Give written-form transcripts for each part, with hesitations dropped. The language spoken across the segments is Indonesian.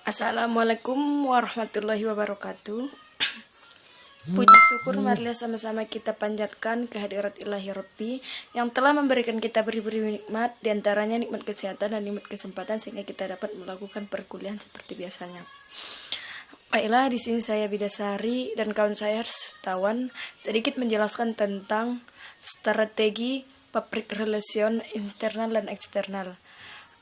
Assalamualaikum warahmatullahi wabarakatuh. Puji syukur marilah sama-sama kita panjatkan kehadirat Ilahi Rabbi yang telah memberikan kita beri-beri nikmat, diantaranya nikmat kesehatan dan nikmat kesempatan sehingga kita dapat melakukan perkuliahan seperti biasanya. Baiklah, di sini saya Bidasari dan kawan saya Tawan sedikit menjelaskan tentang strategi public relation internal dan eksternal.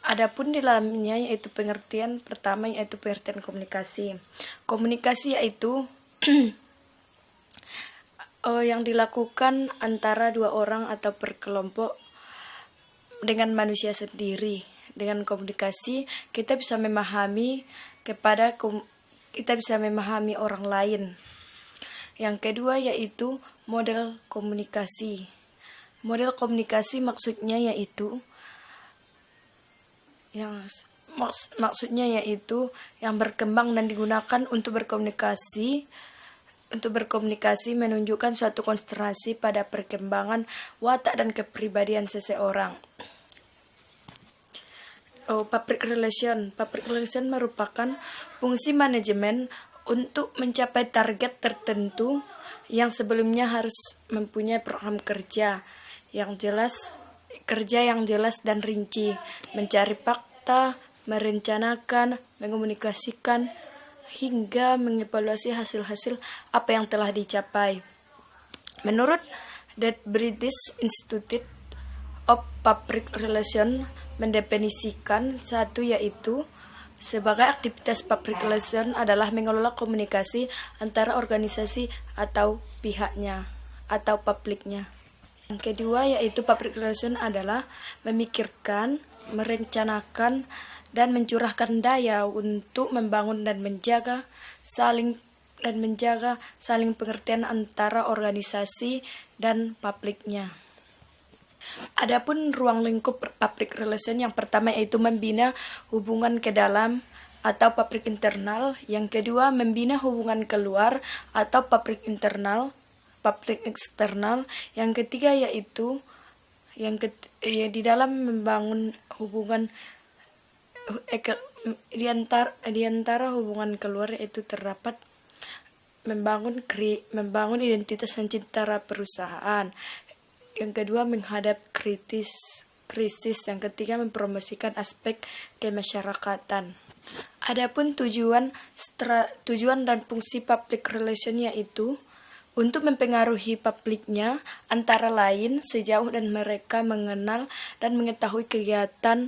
Adapun di dalamnya yaitu pengertian pertama yaitu pengertian komunikasi. Komunikasi yaitu yang dilakukan antara dua orang atau berkelompok dengan manusia sendiri. Dengan komunikasi kita bisa memahami orang lain. Yang kedua yaitu model komunikasi. Model komunikasi maksudnya yaitu yang berkembang dan digunakan untuk berkomunikasi menunjukkan suatu konsentrasi pada perkembangan watak dan kepribadian seseorang. Public relation merupakan fungsi manajemen untuk mencapai target tertentu yang sebelumnya harus mempunyai program kerja yang jelas dan rinci, mencari fakta, merencanakan, mengomunikasikan, hingga mengevaluasi hasil-hasil apa yang telah dicapai. Menurut The British Institute of Public Relations mendefinisikan satu yaitu sebagai aktivitas public relation adalah mengelola komunikasi antara organisasi atau pihaknya atau publiknya. Yang kedua yaitu public relation adalah memikirkan, merencanakan, dan mencurahkan daya untuk membangun dan menjaga saling pengertian antara organisasi dan publiknya. Adapun ruang lingkup public relation yang pertama yaitu membina hubungan ke dalam atau public internal, yang kedua membina hubungan keluar atau public eksternal, yang ketiga yaitu di dalam membangun hubungan di antara hubungan keluar yaitu terdapat membangun identitas dan citra perusahaan, yang kedua menghadap krisis, yang ketiga mempromosikan aspek kemasyarakatan. Adapun tujuan dan fungsi public relation yaitu untuk mempengaruhi publiknya antara lain sejauh dan mereka mengenal dan mengetahui kegiatan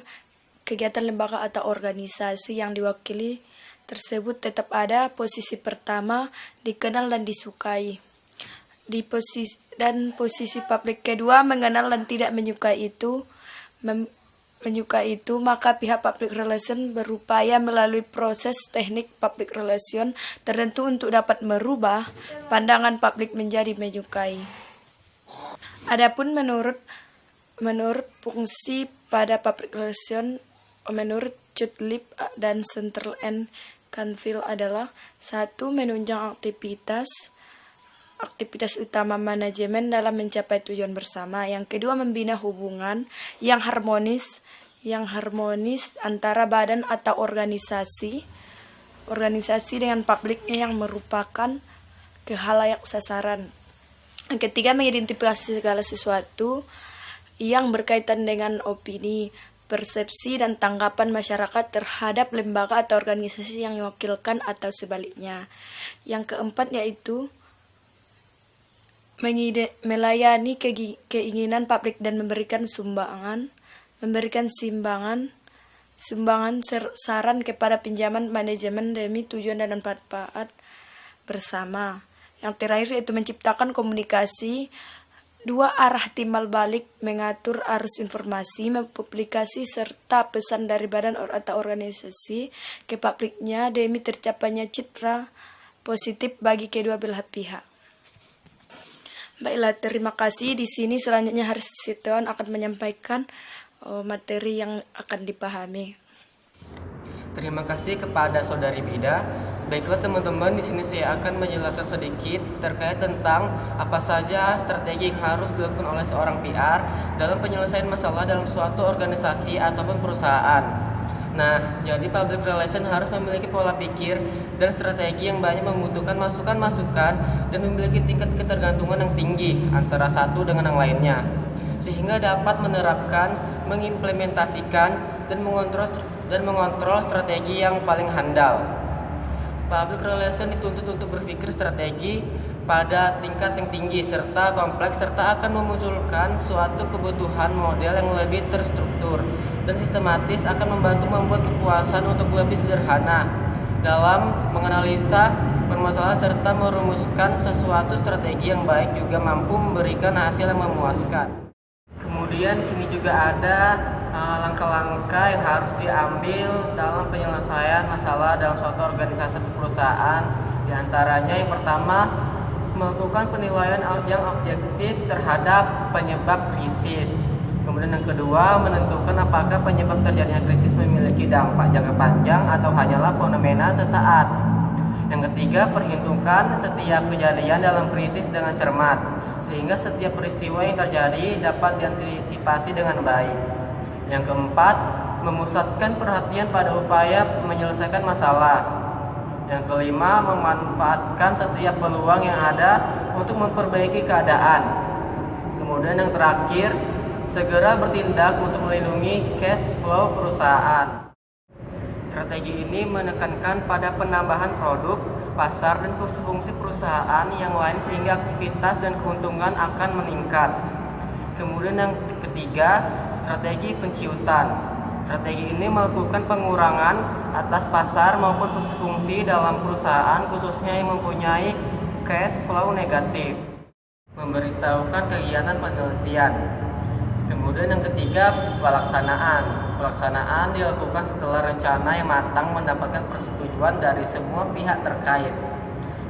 lembaga atau organisasi yang diwakili tersebut tetap ada. Posisi pertama dikenal dan disukai. Posisi publik kedua mengenal dan tidak menyukai itu, maka pihak public relation berupaya melalui proses teknik public relation tertentu untuk dapat merubah pandangan publik menjadi menyukai. Adapun menurut fungsi pada public relation menurut Cutlip dan Central and Canfield adalah satu, menunjang aktivitas utama manajemen dalam mencapai tujuan bersama. Yang kedua, membina hubungan yang harmonis antara badan atau organisasi dengan publiknya yang merupakan khalayak sasaran. Yang ketiga, mengidentifikasi segala sesuatu yang berkaitan dengan opini, persepsi dan tanggapan masyarakat terhadap lembaga atau organisasi yang diwakilkan atau sebaliknya. Yang keempat yaitu melayani keinginan publik dan memberikan sumbangan saran kepada pinjaman manajemen demi tujuan dan manfaat bersama. Yang terakhir yaitu menciptakan komunikasi dua arah timbal balik, mengatur arus informasi, mempublikasi serta pesan dari badan atau organisasi ke publiknya demi tercapainya citra positif bagi kedua belah pihak. Baiklah, terima kasih. Di sini selanjutnya Haris Siteon akan menyampaikan materi yang akan dipahami. Terima kasih kepada Saudari Bida. Baiklah teman-teman, di sini saya akan menjelaskan sedikit terkait tentang apa saja strategi yang harus dilakukan oleh seorang PR dalam penyelesaian masalah dalam suatu organisasi ataupun perusahaan. Nah, jadi public relation harus memiliki pola pikir dan strategi yang banyak membutuhkan masukan-masukan dan memiliki tingkat ketergantungan yang tinggi antara satu dengan yang lainnya, sehingga dapat menerapkan, mengimplementasikan, dan mengontrol strategi yang paling handal. Public relation dituntut untuk berpikir strategi pada tingkat yang tinggi serta kompleks, serta akan memunculkan suatu kebutuhan model yang lebih terstruktur dan sistematis, akan membantu membuat kepuasan untuk lebih sederhana dalam menganalisa permasalahan serta merumuskan sesuatu strategi yang baik, juga mampu memberikan hasil yang memuaskan. Kemudian di sini juga ada langkah-langkah yang harus diambil dalam penyelesaian masalah dalam suatu organisasi atau perusahaan. Di antaranya yang pertama, melakukan penilaian yang objektif terhadap penyebab krisis. Kemudian yang kedua, menentukan apakah penyebab terjadinya krisis memiliki dampak jangka panjang atau hanyalah fenomena sesaat. Yang ketiga, perhitungkan setiap kejadian dalam krisis dengan cermat, sehingga setiap peristiwa yang terjadi dapat diantisipasi dengan baik. Yang keempat, memusatkan perhatian pada upaya menyelesaikan masalah. Yang kelima, memanfaatkan setiap peluang yang ada untuk memperbaiki keadaan. Kemudian yang terakhir, segera bertindak untuk melindungi cash flow perusahaan. Strategi ini menekankan pada penambahan produk, pasar, dan fungsi perusahaan yang lain sehingga aktivitas dan keuntungan akan meningkat. Kemudian yang ketiga, strategi penciutan. Strategi ini melakukan pengurangan atas pasar maupun fungsi dalam perusahaan, khususnya yang mempunyai cash flow negatif. Memberitahukan kegiatan penelitian. Kemudian yang ketiga, pelaksanaan. Pelaksanaan dilakukan setelah rencana yang matang mendapatkan persetujuan dari semua pihak terkait.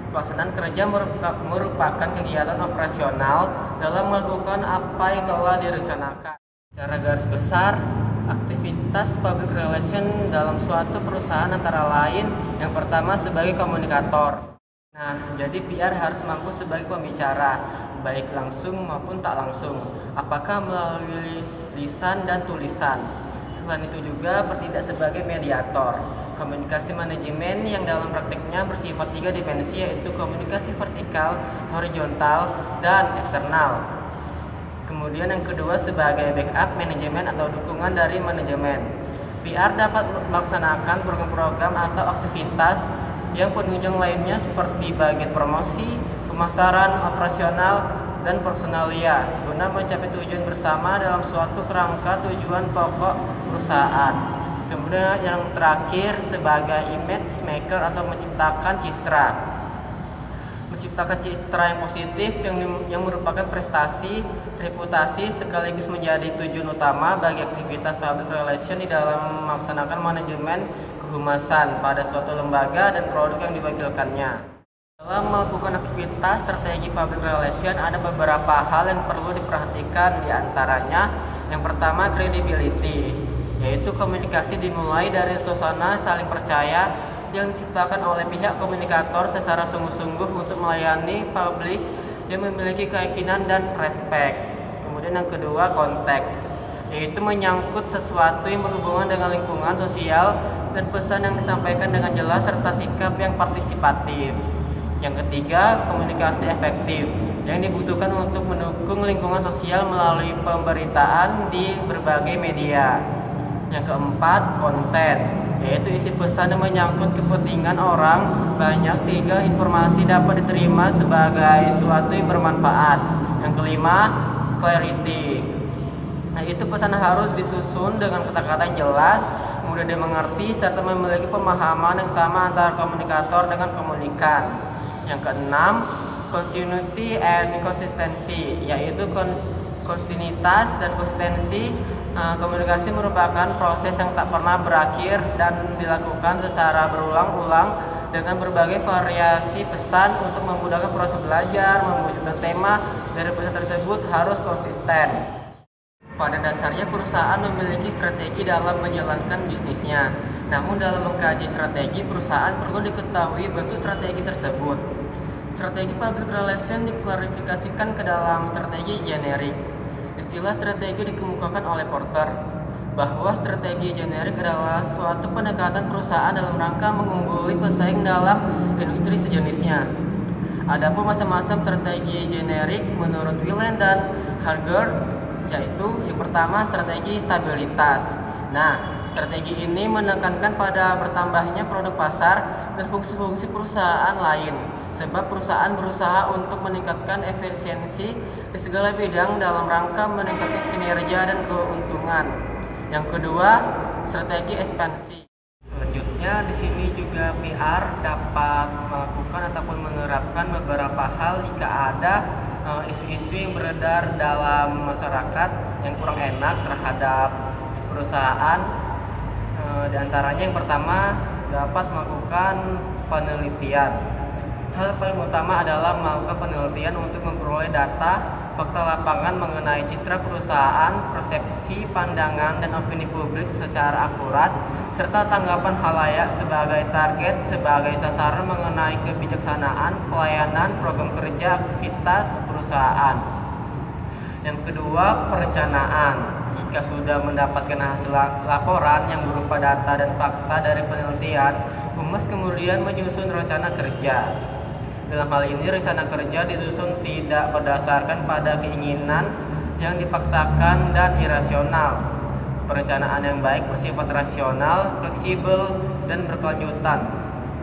Pelaksanaan kerja merupakan kegiatan operasional dalam melakukan apa yang telah direncanakan. Secara garis besar, aktivitas public relation dalam suatu perusahaan antara lain, yang pertama sebagai komunikator. Nah, jadi PR harus mampu sebagai pembicara, baik langsung maupun tak langsung, apakah melalui lisan dan tulisan. Selain itu juga bertindak sebagai mediator. Komunikasi manajemen yang dalam praktiknya bersifat 3 dimensi, yaitu komunikasi vertikal, horizontal, dan eksternal. Kemudian yang kedua sebagai backup manajemen atau dukungan dari manajemen. PR dapat melaksanakan program-program atau aktivitas yang penunjang lainnya seperti bagian promosi, pemasaran, operasional, dan personalia guna mencapai tujuan bersama dalam suatu kerangka tujuan pokok perusahaan. Kemudian yang terakhir sebagai image maker atau menciptakan citra. Menciptakan citra yang positif yang merupakan prestasi, reputasi sekaligus menjadi tujuan utama bagi aktivitas public relation di dalam melaksanakan manajemen kehumasan pada suatu lembaga dan produk yang diwakilkannya. Dalam melakukan aktivitas strategi public relation ada beberapa hal yang perlu diperhatikan, di antaranya yang pertama credibility, yaitu komunikasi dimulai dari suasana saling percaya yang diciptakan oleh pihak komunikator secara sungguh-sungguh untuk melayani publik yang memiliki keyakinan dan respect. Kemudian yang kedua konteks, yaitu menyangkut sesuatu yang berhubungan dengan lingkungan sosial dan pesan yang disampaikan dengan jelas serta sikap yang partisipatif. Yang ketiga, komunikasi efektif yang dibutuhkan untuk mendukung lingkungan sosial melalui pemberitaan di berbagai media. Yang keempat, konten, yaitu isi pesan yang menyangkut kepentingan orang banyak sehingga informasi dapat diterima sebagai sesuatu yang bermanfaat. Yang kelima, clarity, yaitu pesan harus disusun dengan kata-kata yang jelas, mudah dimengerti, serta memiliki pemahaman yang sama antara komunikator dengan komunikan. Yang keenam, continuity and consistency, yaitu kontinuitas dan konsistensi. Komunikasi merupakan proses yang tak pernah berakhir dan dilakukan secara berulang-ulang dengan berbagai variasi pesan untuk memudahkan proses belajar. Mewujudkan tema dari pesan tersebut harus konsisten. Pada dasarnya perusahaan memiliki strategi dalam menjalankan bisnisnya. Namun dalam mengkaji strategi perusahaan perlu diketahui bentuk strategi tersebut. Strategi public relation diklarifikasikan ke dalam strategi generik. Istilah strategi dikemukakan oleh Porter. bahwa strategi generik adalah suatu pendekatan perusahaan dalam rangka mengungguli pesaing dalam industri sejenisnya. Adapun macam-macam strategi generik menurut Wieland dan Harger, yaitu yang pertama strategi stabilitas. Nah, strategi ini menekankan pada bertambahnya produk pasar dan fungsi-fungsi perusahaan lain, sebab perusahaan berusaha untuk meningkatkan efisiensi di segala bidang dalam rangka meningkatkan kinerja dan keuntungan. Yang kedua, strategi ekspansi. Selanjutnya di sini juga PR dapat melakukan ataupun menerapkan beberapa hal jika ada isu-isu yang beredar dalam masyarakat yang kurang enak terhadap perusahaan. Di antaranya yang pertama dapat melakukan penelitian. Hal paling utama adalah melakukan penelitian untuk memperoleh data fakta lapangan mengenai citra perusahaan, persepsi, pandangan, dan opini publik secara akurat, serta tanggapan khalayak sebagai target, sebagai sasaran mengenai kebijaksanaan, pelayanan, program kerja, aktivitas perusahaan. Yang kedua, perencanaan. Jika sudah mendapatkan hasil laporan yang berupa data dan fakta dari penelitian, humas kemudian menyusun rencana kerja. Dalam hal ini, rencana kerja disusun tidak berdasarkan pada keinginan yang dipaksakan dan irasional. Perencanaan yang baik bersifat rasional, fleksibel, dan berkelanjutan.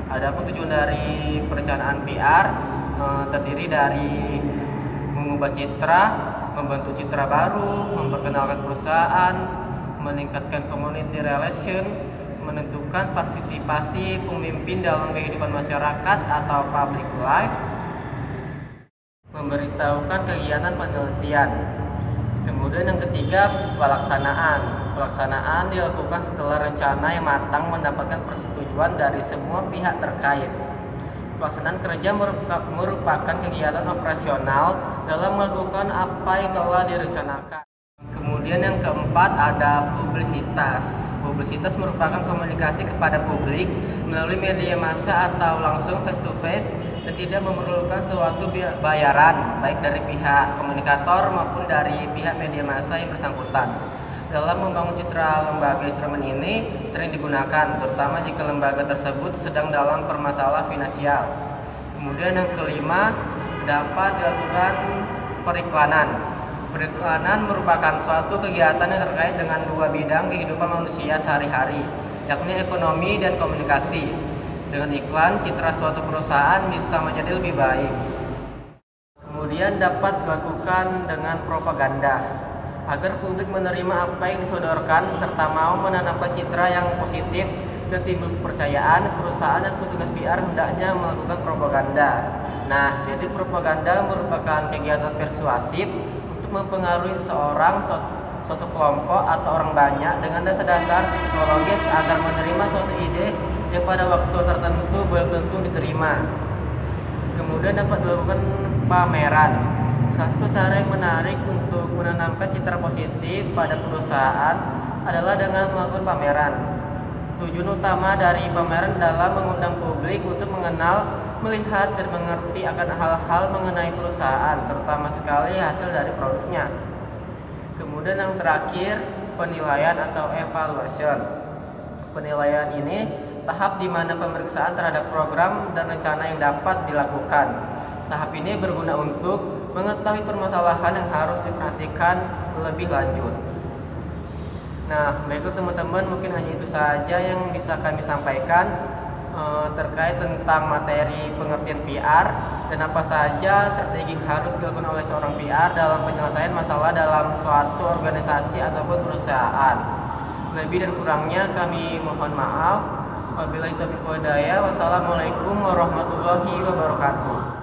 Adapun tujuan dari perencanaan PR terdiri dari mengubah citra, membentuk citra baru, memperkenalkan perusahaan, meningkatkan community relation, menentukan partisipasi pemimpin dalam kehidupan masyarakat atau public life, memberitahukan kegiatan penelitian. Kemudian yang ketiga, pelaksanaan. Pelaksanaan dilakukan setelah rencana yang matang mendapatkan persetujuan dari semua pihak terkait. Pelaksanaan kerja merupakan kegiatan operasional dalam melakukan apa yang telah direncanakan. Kemudian yang keempat ada publisitas. Publisitas merupakan komunikasi kepada publik melalui media massa atau langsung face to face dan tidak memerlukan suatu bayaran baik dari pihak komunikator maupun dari pihak media massa yang bersangkutan. Dalam membangun citra lembaga instrumen ini sering digunakan, terutama jika lembaga tersebut sedang dalam permasalahan finansial. Kemudian yang kelima, dapat dilakukan periklanan. Periklanan merupakan suatu kegiatan yang terkait dengan dua bidang kehidupan manusia sehari-hari, yakni ekonomi dan komunikasi. Dengan iklan, citra suatu perusahaan bisa menjadi lebih baik. Kemudian dapat dilakukan dengan propaganda, agar publik menerima apa yang disodorkan serta mau menanamkan citra yang positif dan timbul kepercayaan. Perusahaan dan petugas PR hendaknya melakukan propaganda. Nah, jadi propaganda merupakan kegiatan persuasif untuk mempengaruhi seseorang, suatu kelompok atau orang banyak dengan dasar-dasar psikologis agar menerima suatu ide yang pada waktu tertentu belum tentu diterima. Kemudian dapat dilakukan pameran. Salah satu cara yang menarik untuk menanamkan citra positif pada perusahaan adalah dengan melakukan pameran. Tujuan utama dari pameran adalah mengundang publik untuk mengenal, melihat, dan mengerti akan hal-hal mengenai perusahaan, terutama sekali hasil dari produknya. Kemudian yang terakhir, penilaian atau evaluation. Penilaian ini tahap di mana pemeriksaan terhadap program dan rencana yang dapat dilakukan. Tahap ini berguna untuk mengetahui permasalahan yang harus diperhatikan lebih lanjut. Nah, baiklah teman-teman, mungkin hanya itu saja yang bisa kami sampaikan terkait tentang materi pengertian PR dan apa saja strategi harus dilakukan oleh seorang PR dalam penyelesaian masalah dalam suatu organisasi ataupun perusahaan. Lebih dan kurangnya kami mohon maaf. Wabillahi taufiq wal hidayah. Wassalamualaikum warahmatullahi wabarakatuh.